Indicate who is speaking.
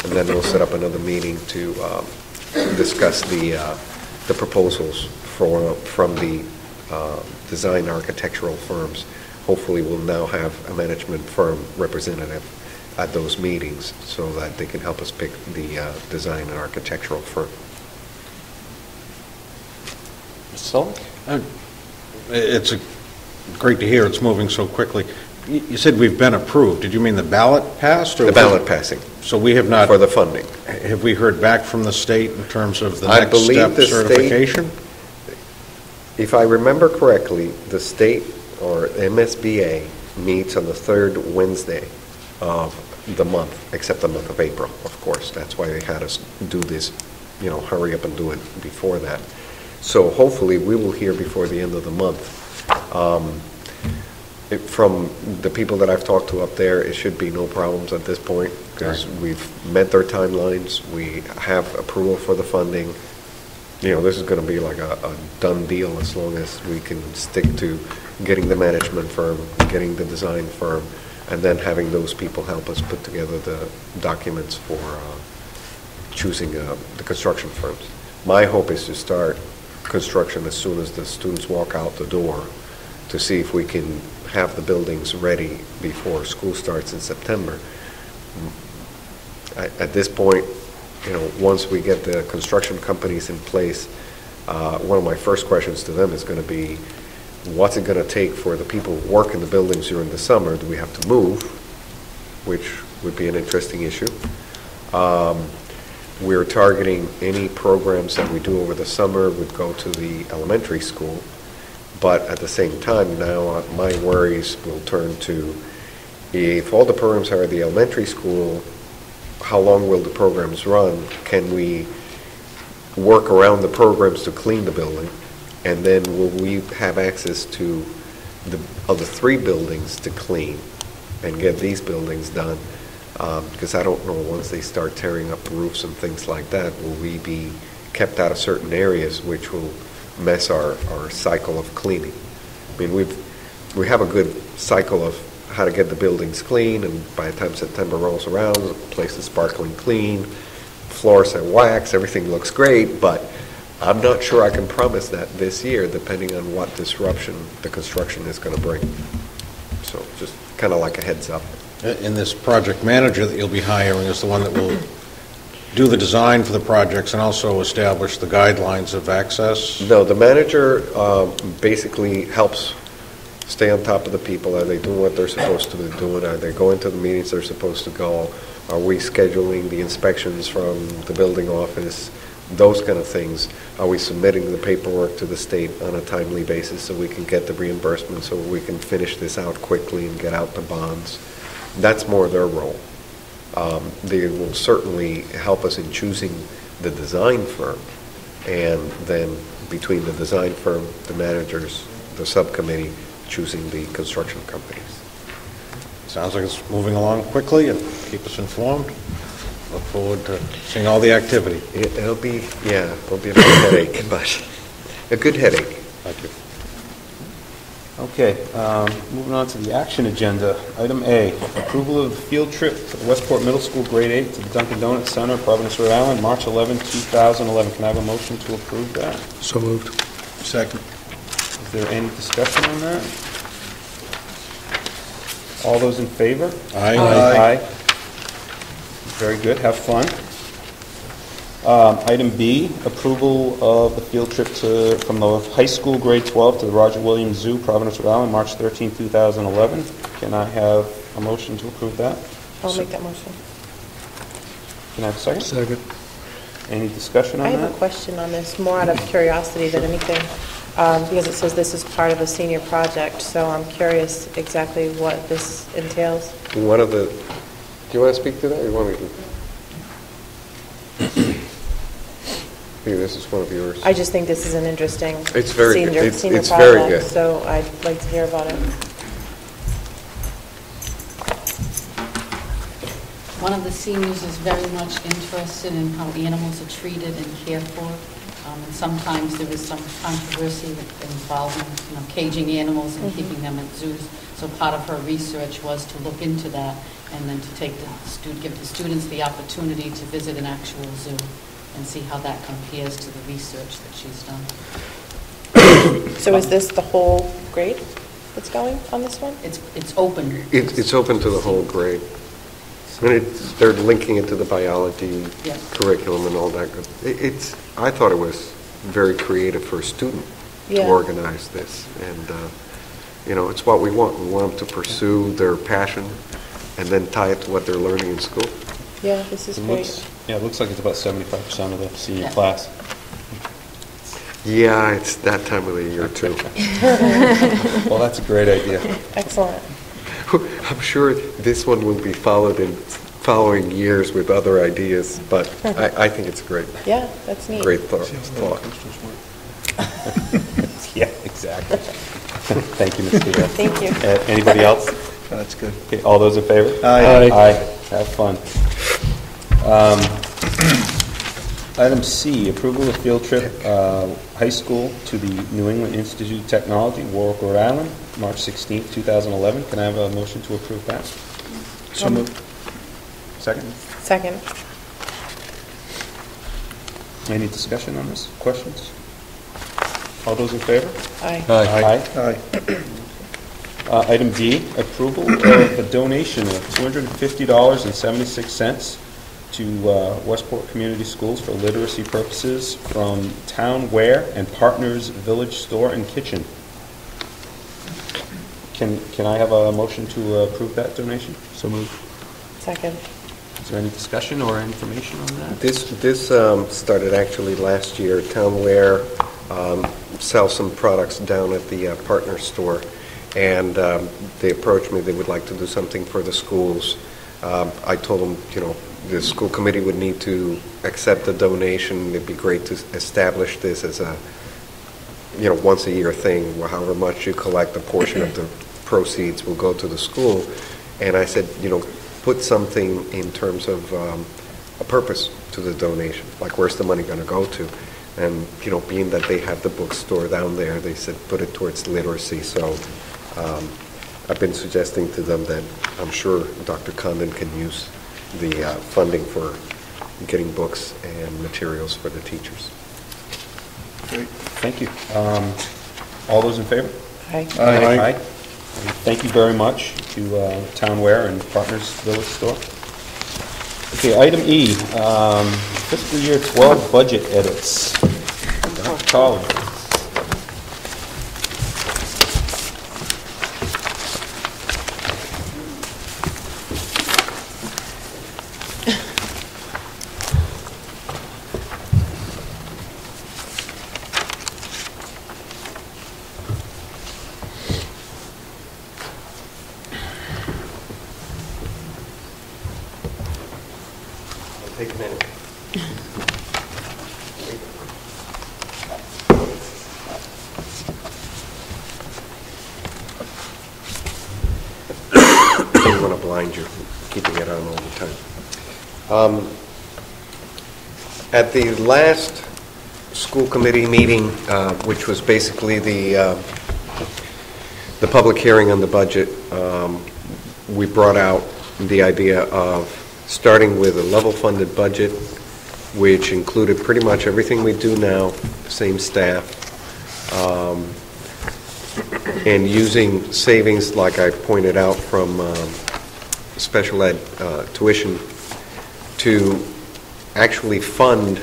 Speaker 1: and then we'll set up another meeting to discuss the proposals from the design architectural firms. Hopefully, we'll now have a management firm representative at those meetings so that they can help us pick the design and architectural firm.
Speaker 2: So,
Speaker 3: it's great to hear it's moving so quickly. You said we've been approved. Did you mean the ballot passed? Or
Speaker 1: The ballot passing.
Speaker 3: So we have not...
Speaker 1: For the funding.
Speaker 3: Have we heard back from the state in terms of the
Speaker 1: I
Speaker 3: next
Speaker 1: believe
Speaker 3: step
Speaker 1: the
Speaker 3: certification?
Speaker 1: If I remember correctly, the state or MSBA meets on the third Wednesday of the month, except the month of April, of course. That's why they had us do this, hurry up and do it before that. So hopefully we will hear before the end of the month. From the people that I've talked to up there, it should be no problems at this point because we've met their timelines. We have approval for the funding. This is going to be like a done deal as long as we can stick to getting the management firm, getting the design firm, and then having those people help us put together the documents for choosing the construction firms. My hope is to start construction as soon as the students walk out the door to see if we can have the buildings ready before school starts in September. At this point, once we get the construction companies in place, one of my first questions to them is going to be, what's it going to take for the people who work in the buildings during the summer? Do we have to move? Which would be an interesting issue. We're targeting any programs that we do over the summer would go to the elementary school. But at the same time, now my worries will turn to, if all the programs are at the elementary school, how long will the programs run? Can we work around the programs to clean the building? And then will we have access to the other three buildings to clean and get these buildings done? Because I don't know, once they start tearing up roofs and things like that, will we be kept out of certain areas which will mess our cycle of cleaning? I mean, we have a good cycle of how to get the buildings clean, and by the time September rolls around, the place is sparkling clean, floors are waxed, everything looks great, but I'm not sure I can promise that this year, depending on what disruption the construction is going to bring. So just kind of like a heads up.
Speaker 3: And this project manager that you'll be hiring is the one that will do the design for the projects and also establish the guidelines of access?
Speaker 1: No, the manager basically helps stay on top of the people. Are they doing what they're supposed to be doing? Are they going to the meetings they're supposed to go? Are we scheduling the inspections from the building office? Those kind of things. Are we submitting the paperwork to the state on a timely basis so we can get the reimbursement, so we can finish this out quickly and get out the bonds? That's more their role. They will certainly help us in choosing the design firm, and then between the design firm, the managers, the subcommittee, choosing the construction companies.
Speaker 3: Sounds like it's moving along quickly, and keep us informed. Look forward to seeing all the activity.
Speaker 1: It'll be a bit headache, but a good headache.
Speaker 3: Thank you.
Speaker 2: okay, moving on to the action agenda. Item A, approval of the field trip to the Westport Middle School Grade 8 to the Dunkin' Donuts Center, Providence, Rhode Island, March 11, 2011. Can I have a motion to approve that?
Speaker 4: So moved.
Speaker 3: Second.
Speaker 2: Is there any discussion on that? All those in favor?
Speaker 3: Aye.
Speaker 2: Aye. Very good. Have fun. Item B, approval of the field trip from the high school grade 12 to the Roger Williams Zoo, Providence, Rhode Island, March 13, 2011. Can I have a motion to approve that?
Speaker 5: I'll make that motion.
Speaker 2: Can I have a second?
Speaker 4: Second.
Speaker 2: Any discussion on
Speaker 5: I
Speaker 2: that?
Speaker 5: have a question on this, more out of curiosity than anything, because it says this is part of a senior project, so I'm curious exactly what this entails.
Speaker 1: Do you want to speak to that, or you want me to? Maybe this is one of yours.
Speaker 5: I just think this is an interesting
Speaker 1: It's very
Speaker 5: senior,
Speaker 1: good.
Speaker 5: senior
Speaker 1: It's
Speaker 5: project,
Speaker 1: very good.
Speaker 5: so I'd like to hear about it.
Speaker 6: One of the seniors is very much interested in how animals are treated and cared for.
Speaker 4: And sometimes there is some controversy involving, caging animals and keeping them at zoos. So part of her research was to look into that and then to give the students the opportunity to visit an actual zoo and see how that compares to the research that she's done.
Speaker 5: So is this the whole grade that's going on this one?
Speaker 4: It's open.
Speaker 1: It's open to the whole grade. And they're linking it to the biology
Speaker 4: Yeah.
Speaker 1: curriculum and all that. I thought it was very creative for a student to
Speaker 5: Yeah.
Speaker 1: organize this. And, it's what we want. We want them to pursue their passion and then tie it to what they're learning in school.
Speaker 5: Yeah, this is
Speaker 2: It
Speaker 5: great.
Speaker 2: looks like it's about 75% of the senior
Speaker 4: Yeah.
Speaker 2: class.
Speaker 1: Yeah, it's that time of the year, too.
Speaker 2: Well, that's a great idea.
Speaker 5: Excellent.
Speaker 1: I'm sure this one will be followed in following years with other ideas, but I think it's great.
Speaker 5: Yeah, that's neat.
Speaker 1: Great thought.
Speaker 2: Yeah, exactly. Thank you, Ms. Tito.
Speaker 5: Thank you.
Speaker 2: Anybody else?
Speaker 6: That's good.
Speaker 2: Okay, all those in favor?
Speaker 6: Aye.
Speaker 2: Aye. Have fun. Item C, approval of field trip, high school to the New England Institute of Technology, Warwick, Rhode Island, March 16th, 2011. Can I have a motion to approve that?
Speaker 6: So moved.
Speaker 2: Second?
Speaker 5: Second.
Speaker 2: Any discussion on this? Questions? All those in favor?
Speaker 5: Aye.
Speaker 2: Aye.
Speaker 6: Aye.
Speaker 2: Item D, approval of a donation of $250.76 to Westport Community Schools for literacy purposes from Town Wear and Partners Village Store and Kitchen. Can I have a motion to approve that donation? So moved.
Speaker 5: Second.
Speaker 2: Is there any discussion or information on that?
Speaker 1: This started actually last year. Townware sells some products down at the partner store, and they approached me. They would like to do something for the schools. I told them, the school committee would need to accept the donation. It'd be great to establish this as a, once a year thing. However much you collect, a portion of the proceeds will go to the school. And I said, put something in terms of a purpose to the donation, like where's the money going to go to? And, being that they have the bookstore down there, they said put it towards literacy. So I've been suggesting to them that I'm sure Dr. Condon can use the funding for getting books and materials for the teachers.
Speaker 6: Great.
Speaker 2: Thank you. All those in favor?
Speaker 5: Aye.
Speaker 6: Aye.
Speaker 2: Thank you very much to Townware and Partners Village Store. Okay, item E, fiscal year 12 budget edits. Dr. Collins.
Speaker 1: Take a minute. I don't want to blind you, keeping it on all the time. At the last school committee meeting, which was basically the public hearing on the budget, we brought out the idea of starting with a level-funded budget, which included pretty much everything we do now, same staff, and using savings, like I pointed out, from special ed tuition to actually fund